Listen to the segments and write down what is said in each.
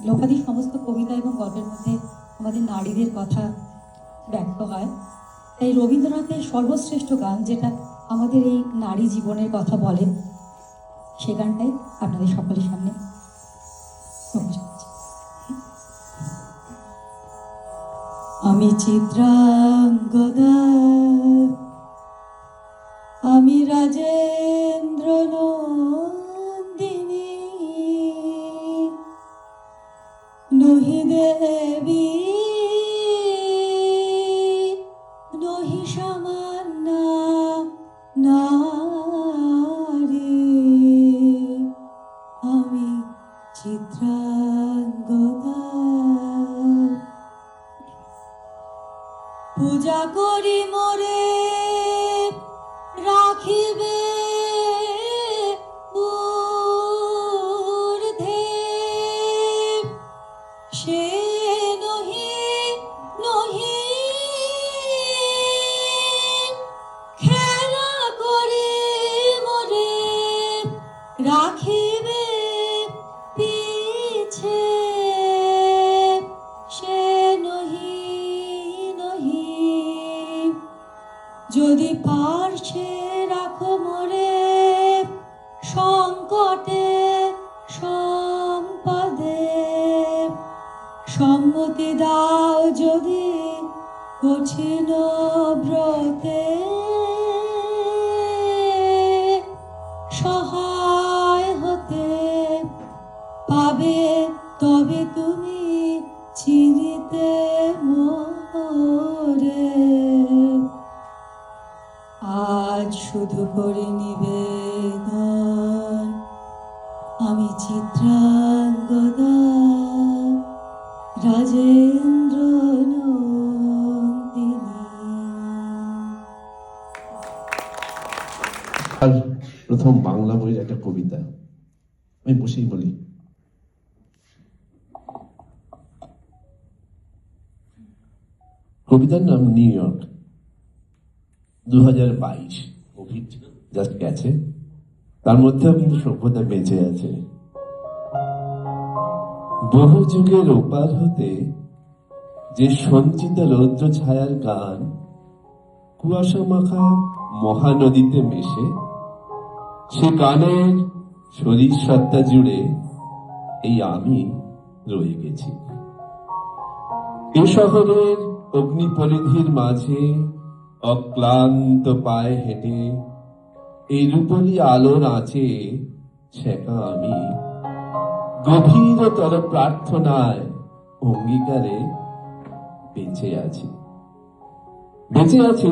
লোকাদির সমস্ত কবিতা এবং গল্পের মধ্যে আমাদের নারীদের কথা ব্যক্ত হয়। তাই রবীন্দ্রনাথের সর্বশ্রেষ্ঠ গান, যেটা আমাদের এই নারী জীবনের কথা বলে, সে গানটাই আপনাদের সকলের সামনে আমি চিত্রাঙ্গদা, আমি রাজেন্দ্র নন্দিনী, নহি দেবী নহি সামান্য নারী, আমি চিত্রাঙ্গদা। পূজা করি মোরে রাখিবে ঊর্ধ্বে, সে নহি নহি খেলা করে মোরে রাখিবে পিছে, সে নহি নহি যদি পারছে রাখো মোরে সংকটে সম্পদে, সম্মতি দাও যদি কঠিন ব্রতে, সহায় হতে পাবে তবে তুমি চিনিতে মোরে। আজ শুধু করে নিবেদন, আমি চিত্রাঙ্গদা, রাজেন্দ্র নন্দিনী। আর প্রথম বাংলা বইয়ের একটা কবিতা আমি বসেই বলি। কবিতার নাম নিউ ইয়র্ক, 2022। কোভিড জাস্ট গেছে, তার মধ্যেও কিন্তু সভ্যতা বেঁচে আছে। বহু যুগের ওপার হতে যে সঞ্চিত রৌদ্র ছায়ার গান কুয়াশা মাখা মহানদীতে মেশে, সে গানের শরীর সত্তা জুড়ে এই আমি রয়ে গেছি। এ শহরের অগ্নিপরিধির মাঝে অক্লান্ত পায়ে হেঁটে এই রূপলি আলোর আঁচে ছেঁকা আমি গভীরতর প্রার্থনায় অঙ্গীকারে বেঁচে আছি। বেঁচে আছি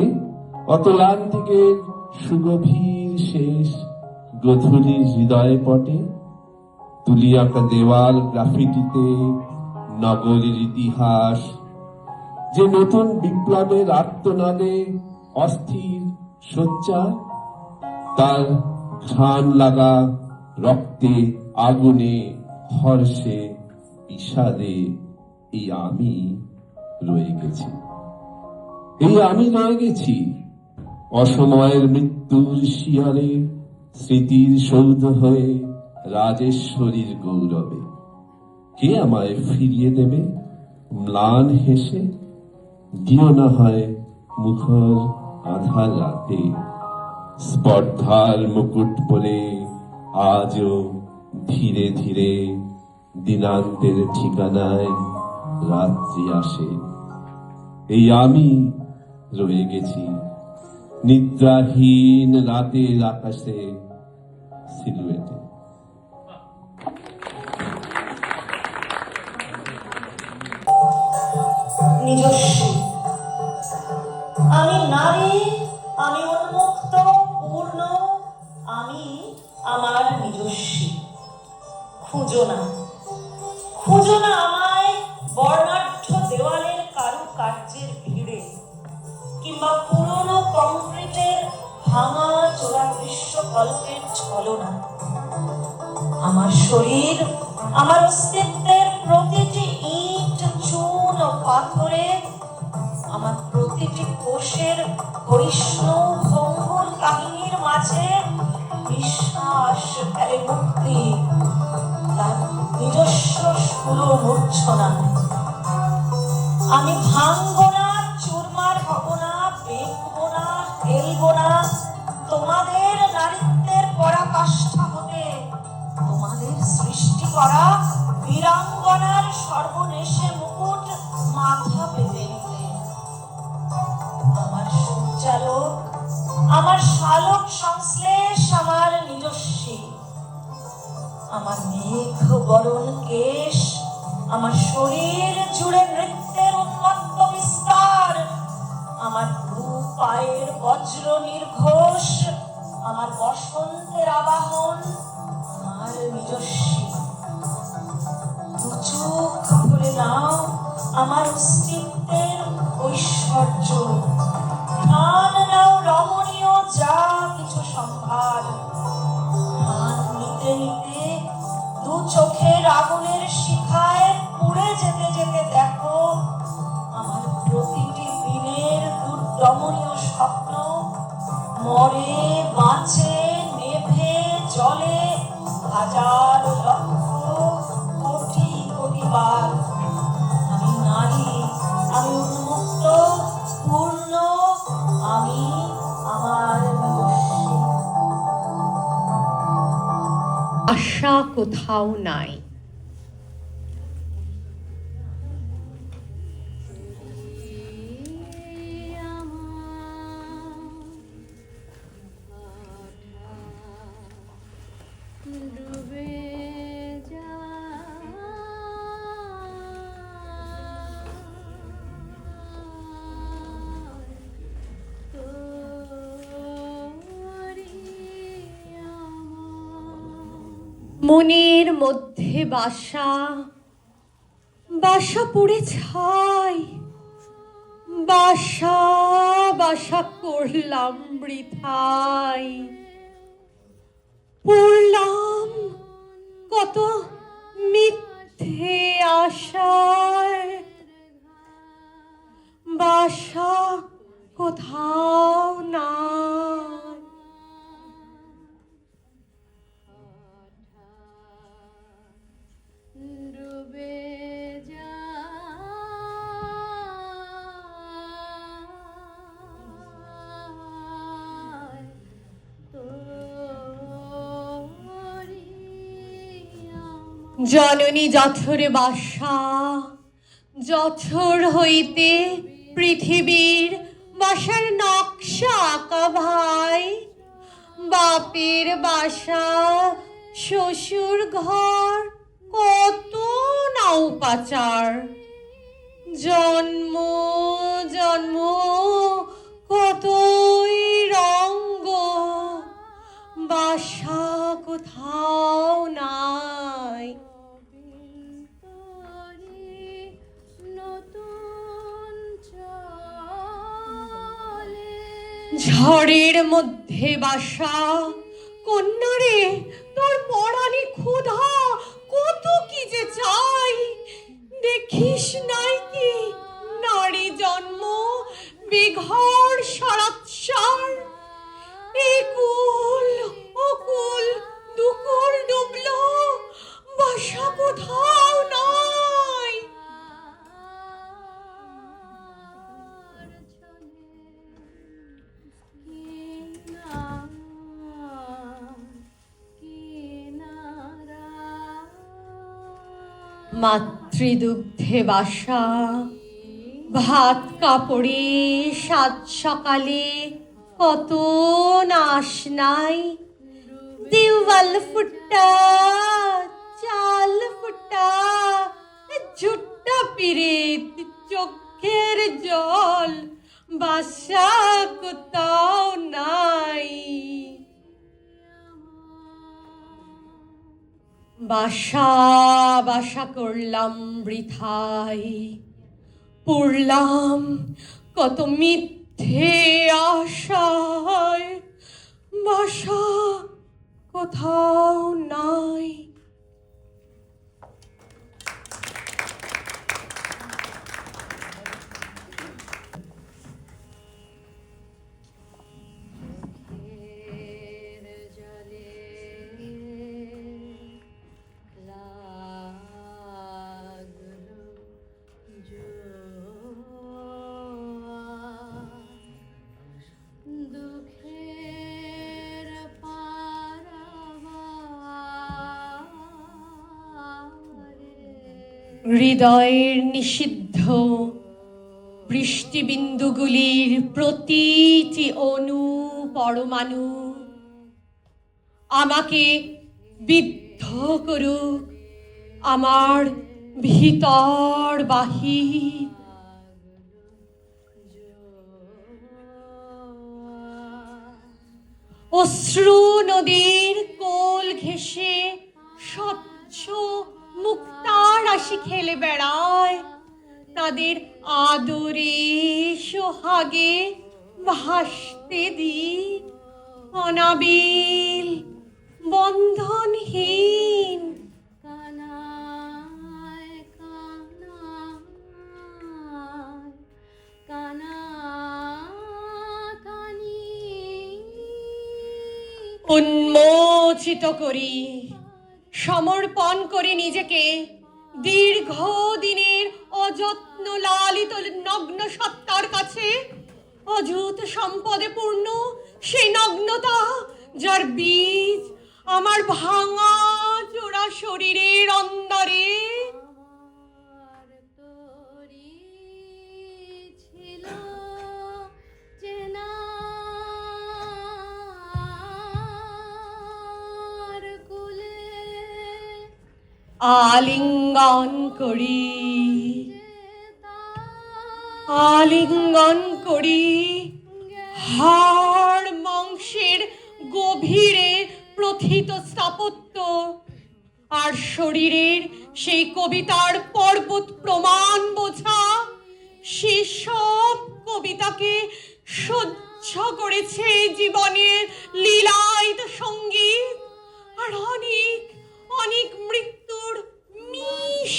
অতলান্তিকের সুগভীর শেষ গধূলির হৃদয় পটে, তুলি আঁকা দেওয়াল গ্রাফিটিতে নগরীর ইতিহাস, যে নতুন বিপ্লবের আর্তনাদে অস্থির সোচ্চার, তার ঘ্রাণ লাগা রক্তে আগুনে হর্ষে বিষাদে এই আমি রয়ে গেছি। এই আমি রয়ে গেছি অসময়ের মৃত্যুর শিয়রে, স্মৃতির সৌধ হয়ে রাজেশ্বরীর গৌরবে। কে আমায় ফিরিয়ে দেবে ম্লান হেসে? দিও না হয় মুখর আধার রাতে, স্পর্ধার মুকুট পরে আজও ধীরে ধীরে দিনান্তের ঠিকানায় রাত্রি আসে। এই আমি রয়ে গেছি নিদ্রাহীন রাতের আকাশে সিলুয়েটে। নিজস্ব আমি নারী, আমি উন্মুক্ত পূর্ণ, আমি আমার নিজস্ব। খুঁজো না, খুঁজো না আমায় বর্ণাঢ্য দেওয়ালের কারুকার্যের ভিড়ে, কিংবা পুরনো কংক্রিটের ভাঙা চোরা দৃশ্যকল্পের ছলনা। আমার শরীর, আমার অস্তিত্বের প্রতিটি ইট, চুন ও পাথরে, আমার প্রতিটি কোষের ক্ষয়িষ্ণু ভঙ্গুর কাহিনীর মাঝে বিশ্বাস ফেলে মুক্তি, তার নিজস্ব পুরো মূর্ছনা। আমি ভাঙবো না, চুরমার হব না, বেঁকবো না, ফেলবো না তোমাদের নারীত্বের পরাকাষ্ঠা হতে, তোমাদের সৃষ্টি করা বীরাঙ্গনার সর্বনেশে মুকুট মাথা পেতে নিতে। আমার সঞ্চালক, আমার শালক সংশ্লেষ আমার নিজস্বী, আমার মেঘ বরণ কেশ, আমার শরীর জুড়ে নৃত্যের উন্মত্ত বিস্তার, আমার দু পায়ের বজ্র নির্ঘোষ, আমার বসন্তের আবাহন আমার নিজস্বী। দু চোখ ভরে নাও আমার অস্তিত্বের ঐশ্বর্য, প্রাণ নাও রমণীয় যা কিছু সম্ভার। প্রাণ নিতে নিতে দু চোখের আগুনের শিখায় পুড়ে যেতে যেতে দেখো আমার প্রতিটি দিনের দুর্দমনীয় স্বপ্ন মরে বাঁচে নেভে জলে হাজার লক্ষ কোটি কোটি বার। আমি নারী, আমি উন্মুক্ত, পূর্ণ, আমি আমার নিজস্বী। আশা কোথাও নাই। মনের মধ্যে বাসা, বাসা পুড়ে ছাই, বাসা বাসা করলাম বৃথাই। পড়লাম কত মিথ্যে আশায়, বাসা কোথাও নাই। জননী জঠরে বাসা, জঠর হইতে পৃথিবীর বাসার নকশা আঁকা ভাই। বাপের বাসা, শ্বশুর ঘর, কত না উপাচার। জন্ম জন্ম কতই রঙ্গ, বাসা কোথাও নাই। ঝড়ের মধ্যে বাসা, কন্যারে তোর পরাণে ক্ষুধা কত কি যে চাই। দেখিস নাই কি নারী জন্ম বেঘর সারাৎসার। একুল অকুল দুকুল ডুবলো, বাসা কোথাও নাই। মাতৃদুগ্ধে বাসা, ভাত কাপড়ে সাত সকালে কত নাশ নাই। দেওয়াল ফুটা, চাল ফুটা, ঝুট্টা পিরিত, চোখের জল, বাসা কোথাও নাই। বাসা বাসা করলাম বৃথাই, পড়লাম কত মিথ্যে আশায়, বাসা কোথাও নাই। জলে। হৃদয়ের নিষিদ্ধ বৃষ্টিবিন্দুগুলির প্রতিটি অণু পরমাণু আমাকে বিদ্ধ করুক আমার ভিতর বাহির। অশ্রু নদীর কোল ঘেঁষে স্বচ্ছ মুক্তা রাশি খেলে বেড়ায়, তাদের আদরে সোহাগে ভাসতে দি অনাবিল বন্ধনহীন। কানায় কানায় কানাকানি উন্মোচিত করি, সমর্পণ করি নিজেকে দীর্ঘ দিনের অযত্ন লালিত নগ্ন সত্তার কাছে। অযুত সম্পদে পূর্ণ সেই নগ্নতা, যার বীজ আমার ভাঙা জোড়া শরীরের অন্দরে। আমার তোরি ছিল চেনার কুলে আলিঙ্গন করি, আলিঙ্গন করি হাড় মাংসের গভীরে প্রথিত স্থাপত্য, আর শরীরের সেই কবিতার পর্বত প্রমাণ বোঝা। সেসব কবিতাকে সহ্য করেছে জীবনের লীলায়িত সঙ্গীত, আর অনেক অনেক মৃত্যুর মিশ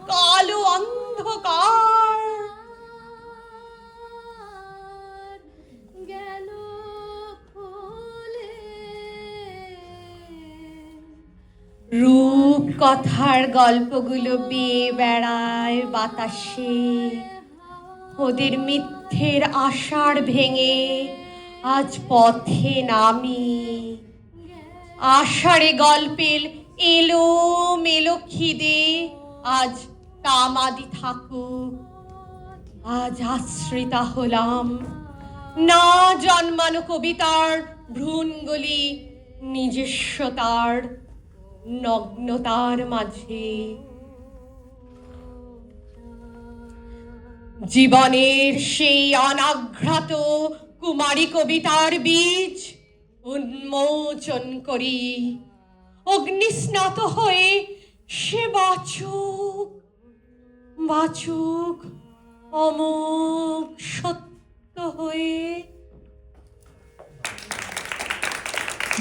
কালো অন্ধকার। গেল খুলে রূপ কথার গল্পগুলো বেয়ে বেড়ায় বাতাসে, ওদের মিথ্যের আষাঢ় ভেঙে আজ পথে নামি। আষাঢ়ে গল্পের এলো মেলো খিদে আজ তামাদি থাকুক। আজ আশ্রিতা হলাম না জন্মানো কবিতার ভ্রূণগুলি নিজস্বতার নগ্নতার মাঝে। জীবনের সেই অনাঘ্রাত কুমারী কবিতার বীজ উন্মোচন করি, অগ্নিস্নাত হয়ে সে বাচুক বাচুক অমোঘ সত্য হয়ে।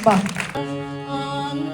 বাহ, আমি